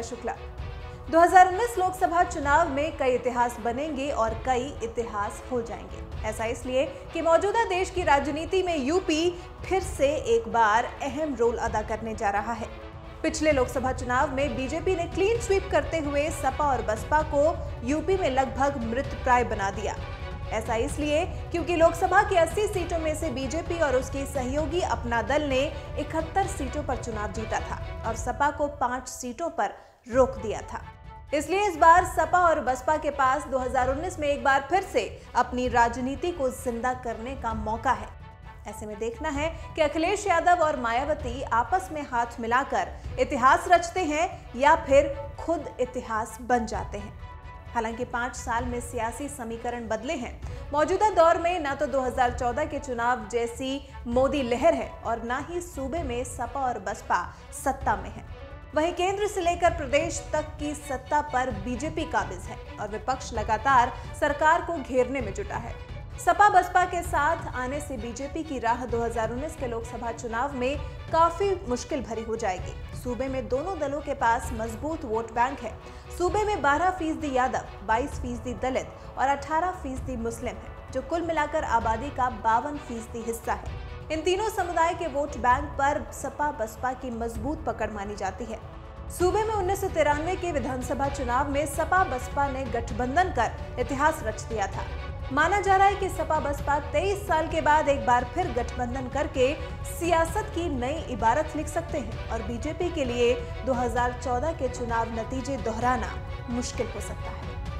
प्रियंका शुक्ला। 2019 लोकसभा चुनाव में कई इतिहास बनेंगे और कई इतिहास हो जाएंगे। ऐसा इसलिए कि मौजूदा देश की राजनीति में यूपी फिर से एक बार अहम रोल अदा करने जा रहा है। पिछले लोकसभा चुनाव में बीजेपी ने क्लीन स्वीप करते हुए सपा और बसपा को यूपी में लगभग मृतप्राय बना दिया। ऐसा इसलिए क्योंकि लोकसभा की 80 सीटों में से बीजेपी और उसकी सहयोगी अपना दल ने 71 सीटों पर चुनाव जीता था और सपा को 5 सीटों पर रोक दिया था। इसलिए इस बार सपा और बसपा के पास 2019 में एक बार फिर से अपनी राजनीति को जिंदा करने का मौका है। ऐसे में देखना है कि अखिलेश यादव और मायावती आपस में हाथ मिलाकर इतिहास रचते हैं या फिर खुद इतिहास बन जाते हैं। हालांकि 5 साल में सियासी समीकरण बदले हैं। मौजूदा दौर में न तो 2014 के चुनाव जैसी मोदी लहर है और न ही सूबे में सपा और बसपा सत्ता में है। वहीं केंद्र से लेकर प्रदेश तक की सत्ता पर बीजेपी काबिज है और विपक्ष लगातार सरकार को घेरने में जुटा है। सपा बसपा के साथ आने से बीजेपी की राह 2019 के लोकसभा चुनाव में काफी मुश्किल भरी हो जाएगी। सूबे में दोनों दलों के पास मजबूत वोट बैंक है। सूबे में 12% यादव, 22% दलित और 18% मुस्लिम है, जो कुल मिलाकर आबादी का 52% हिस्सा है। इन तीनों समुदाय के वोट बैंक पर सपा बसपा की मजबूत पकड़ मानी जाती है। सूबे में 1993 के विधानसभा चुनाव में सपा बसपा ने गठबंधन कर इतिहास रच दिया था। माना जा रहा है कि सपा बसपा 23 साल के बाद एक बार फिर गठबंधन करके सियासत की नई इबारत लिख सकते हैं और बीजेपी के लिए 2014 के चुनाव नतीजे दोहराना मुश्किल हो सकता है।